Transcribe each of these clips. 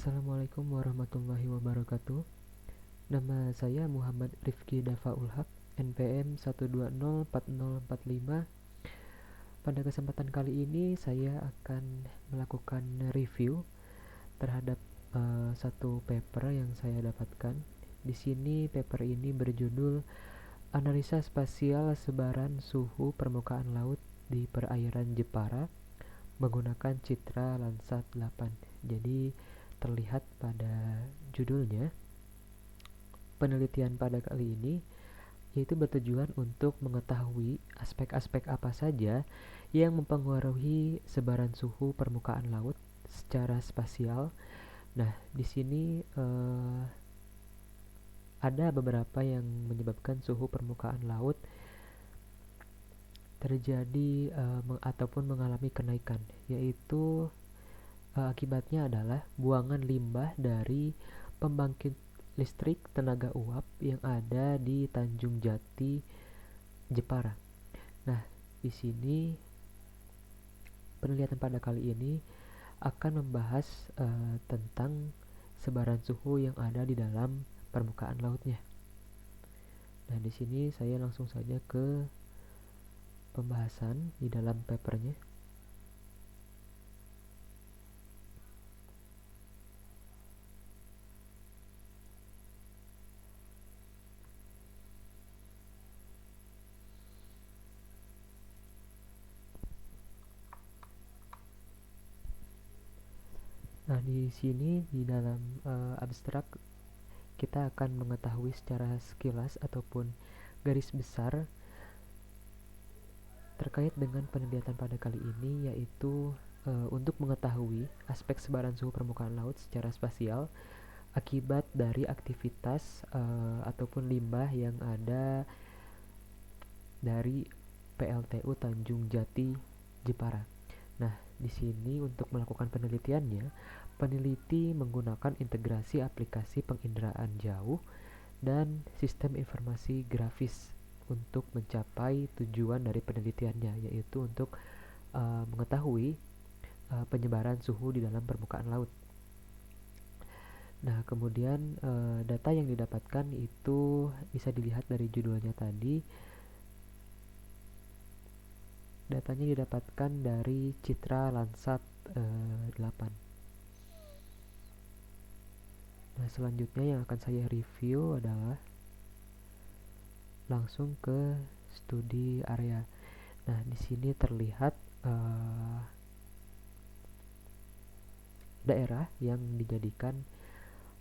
Assalamualaikum warahmatullahi wabarakatuh. Nama saya Muhammad Rifki Dafaul Haq, NPM 1204045. Pada kesempatan kali ini saya akan melakukan review terhadap satu paper yang saya dapatkan. Di sini paper ini berjudul Analisa Spasial Sebaran Suhu Permukaan Laut di Perairan Jepara menggunakan citra Landsat 8. Jadi terlihat pada judulnya, penelitian pada kali ini yaitu bertujuan untuk mengetahui aspek-aspek apa saja yang mempengaruhi sebaran suhu permukaan laut secara spasial. Nah, di sini ada beberapa yang menyebabkan suhu permukaan laut terjadi ataupun mengalami kenaikan, yaitu akibatnya adalah buangan limbah dari pembangkit listrik tenaga uap yang ada di Tanjung Jati, Jepara. Nah, di sini penelitian pada kali ini akan membahas tentang sebaran suhu yang ada di dalam permukaan lautnya. Nah, di sini saya langsung saja ke pembahasan di dalam papernya. Nah, di sini di dalam abstrak kita akan mengetahui secara sekilas ataupun garis besar terkait dengan penelitian pada kali ini, yaitu untuk mengetahui aspek sebaran suhu permukaan laut secara spasial akibat dari aktivitas ataupun limbah yang ada dari PLTU Tanjung Jati, Jepara. Nah, di sini untuk melakukan penelitiannya, peneliti menggunakan integrasi aplikasi penginderaan jauh dan sistem informasi grafis untuk mencapai tujuan dari penelitiannya, yaitu untuk mengetahui penyebaran suhu di dalam permukaan laut. Nah, kemudian data yang didapatkan itu bisa dilihat dari judulnya tadi. Datanya didapatkan dari citra Landsat 8. Nah, selanjutnya yang akan saya review adalah langsung ke studi area. Nah, di sini terlihat daerah yang dijadikan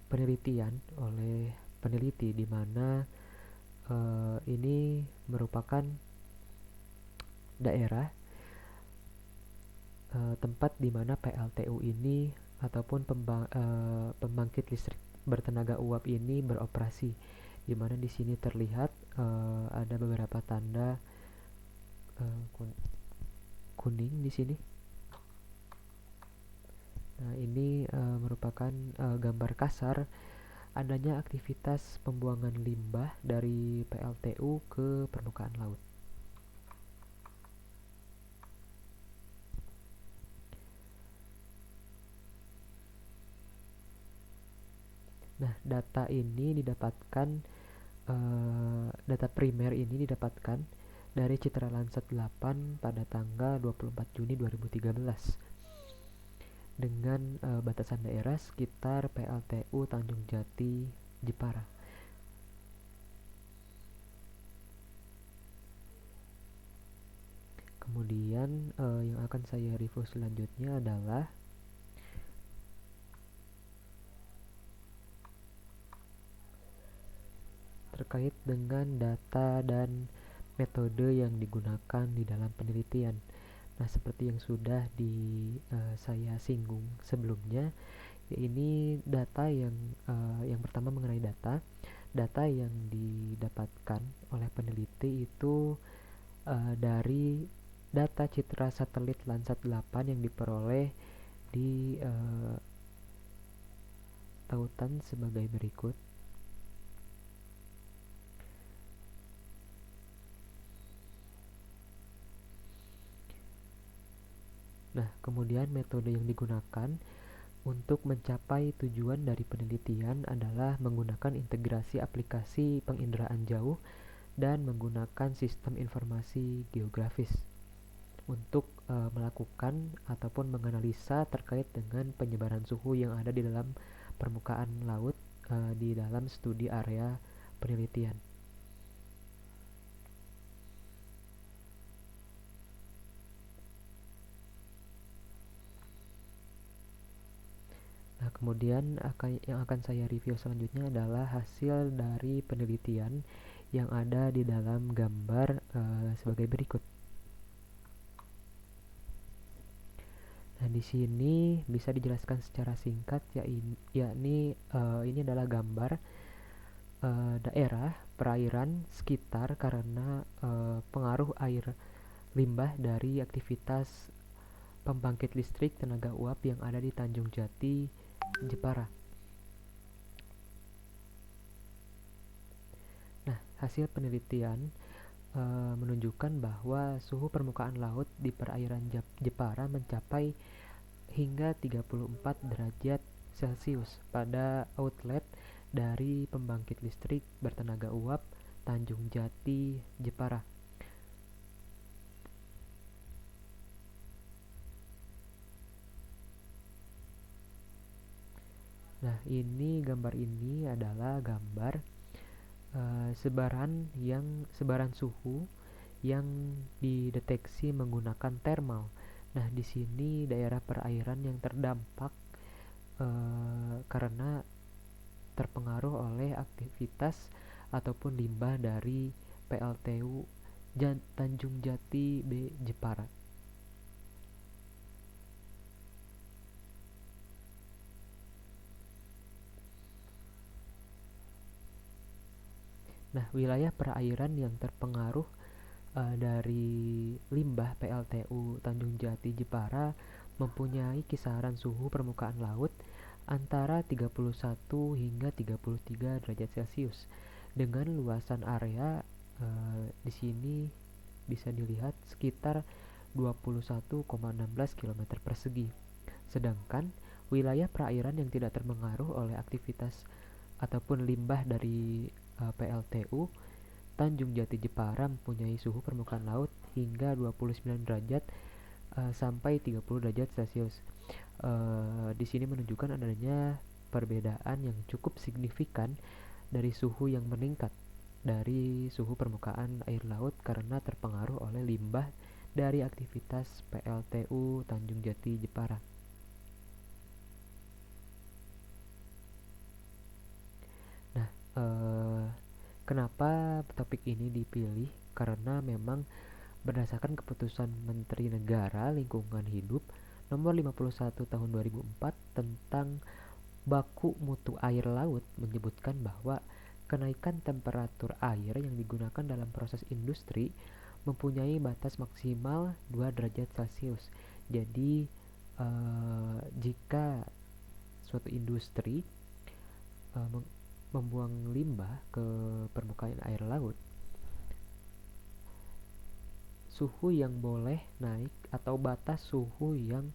penelitian oleh peneliti, di mana ini merupakan daerah tempat di mana PLTU ini ataupun pembangkit listrik bertenaga uap ini beroperasi, di mana di sini terlihat ada beberapa tanda kuning di sini. Nah, ini merupakan gambar kasar adanya aktivitas pembuangan limbah dari PLTU ke permukaan laut. Nah, data ini didapatkan data primer ini didapatkan dari citra Landsat 8 pada tanggal 24 Juni 2013 dengan batasan daerah sekitar PLTU Tanjung Jati, Jepara. Kemudian yang akan saya review selanjutnya adalah terkait dengan data dan metode yang digunakan di dalam penelitian. Nah, seperti yang sudah saya singgung sebelumnya, ini data yang pertama mengenai data yang didapatkan oleh peneliti itu dari data citra satelit Landsat 8 yang diperoleh di tautan sebagai berikut. Nah, kemudian metode yang digunakan Untuk mencapai tujuan dari penelitian adalah menggunakan integrasi aplikasi penginderaan jauh dan menggunakan sistem informasi geografis untuk melakukan ataupun menganalisa terkait dengan penyebaran suhu yang ada di dalam permukaan laut di dalam studi area penelitian. Nah, kemudian yang akan saya review selanjutnya adalah hasil dari penelitian yang ada di dalam gambar sebagai berikut. Nah, di sini bisa dijelaskan secara singkat yakni ini adalah gambar daerah perairan sekitar karena pengaruh air limbah dari aktivitas pembangkit listrik tenaga uap yang ada di Tanjung Jati, Jepara. Nah, hasil penelitian menunjukkan bahwa suhu permukaan laut di perairan Jepara mencapai hingga 34 derajat Celcius pada outlet dari pembangkit listrik bertenaga uap Tanjung Jati, Jepara. Nah, gambar ini adalah gambar sebaran suhu yang dideteksi menggunakan thermal. Nah, di sini daerah perairan yang terdampak karena terpengaruh oleh aktivitas ataupun limbah dari PLTU Tanjung Jati B, Jepara. Nah, wilayah perairan yang terpengaruh dari limbah PLTU Tanjung Jati Jepara mempunyai kisaran suhu permukaan laut antara 31 hingga 33 derajat Celcius dengan luasan area di sini bisa dilihat sekitar 21,16 km persegi. Sedangkan wilayah perairan yang tidak terpengaruh oleh aktivitas ataupun limbah dari PLTU Tanjung Jati Jepara mempunyai suhu permukaan laut hingga 29 derajat sampai 30 derajat Celcius. Di sini menunjukkan adanya perbedaan yang cukup signifikan dari suhu yang meningkat dari suhu permukaan air laut karena terpengaruh oleh limbah dari aktivitas PLTU Tanjung Jati Jepara. Nah, kenapa topik ini dipilih? Karena memang berdasarkan keputusan Menteri Negara Lingkungan Hidup nomor 51 tahun 2004 tentang baku mutu air laut menyebutkan bahwa kenaikan temperatur air yang digunakan dalam proses industri mempunyai batas maksimal 2 derajat Celcius. Jadi jika suatu industri membuang limbah ke permukaan air laut, suhu yang boleh naik atau batas suhu yang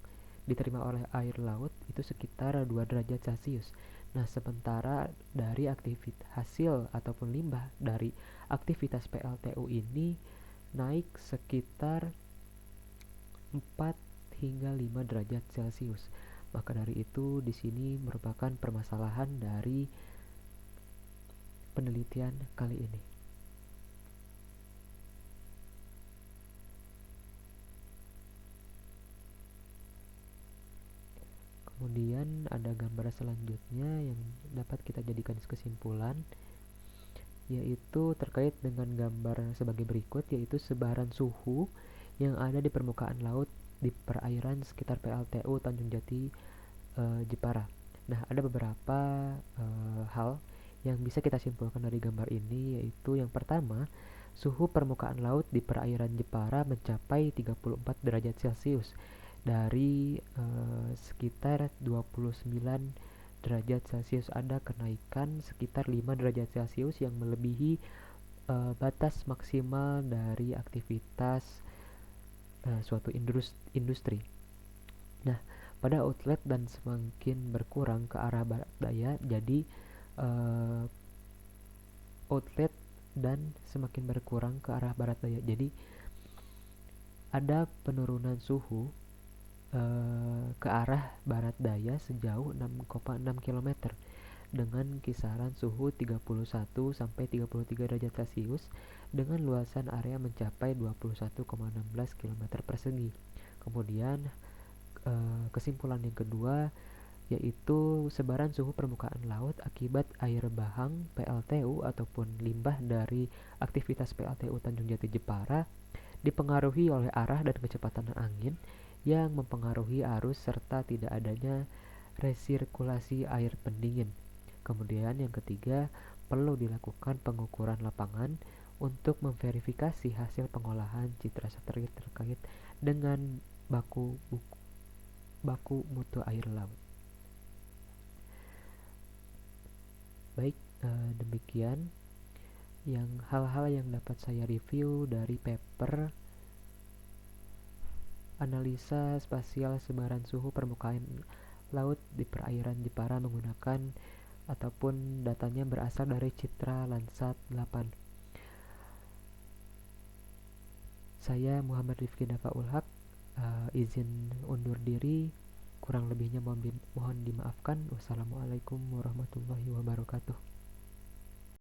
diterima oleh air laut itu sekitar 2 derajat Celcius. Nah, sementara dari aktivitas hasil ataupun limbah dari aktivitas PLTU ini naik sekitar 4 hingga 5 derajat Celcius. Maka dari itu di sini merupakan permasalahan dari penelitian kali ini. Kemudian ada gambar selanjutnya yang dapat kita jadikan kesimpulan, yaitu terkait dengan gambar sebagai berikut, yaitu sebaran suhu yang ada di permukaan laut di perairan sekitar PLTU Tanjung Jati Jepara. Nah, ada beberapa hal yang bisa kita simpulkan dari gambar ini, yaitu yang pertama, suhu permukaan laut di perairan Jepara mencapai 34 derajat Celcius dari sekitar 29 derajat Celcius. Ada kenaikan sekitar 5 derajat Celcius yang melebihi batas maksimal dari aktivitas suatu industri. Nah, pada outlet dan semakin berkurang ke arah barat daya. Jadi uh, outlet dan semakin berkurang ke arah barat daya. Jadi ada penurunan suhu ke arah barat daya sejauh 6,6 km dengan kisaran suhu 31 sampai 33 derajat Celcius dengan luasan area mencapai 21,16 km persegi. Kemudian kesimpulan yang kedua yaitu sebaran suhu permukaan laut akibat air bahang PLTU ataupun limbah dari aktivitas PLTU Tanjung Jati Jepara dipengaruhi oleh arah dan kecepatan angin yang mempengaruhi arus serta tidak adanya resirkulasi air pendingin. Kemudian yang ketiga, perlu dilakukan pengukuran lapangan untuk memverifikasi hasil pengolahan citra satelit terkait dengan baku mutu air laut. Baik, demikian hal-hal yang dapat saya review dari paper analisa spasial sebaran suhu permukaan laut di perairan Jepara menggunakan ataupun datanya berasal dari Citra Landsat 8. Saya Muhammad Rifki Dafaul Haq, izin undur diri, kurang lebihnya mohon dimaafkan. Wassalamualaikum warahmatullahi wabarakatuh.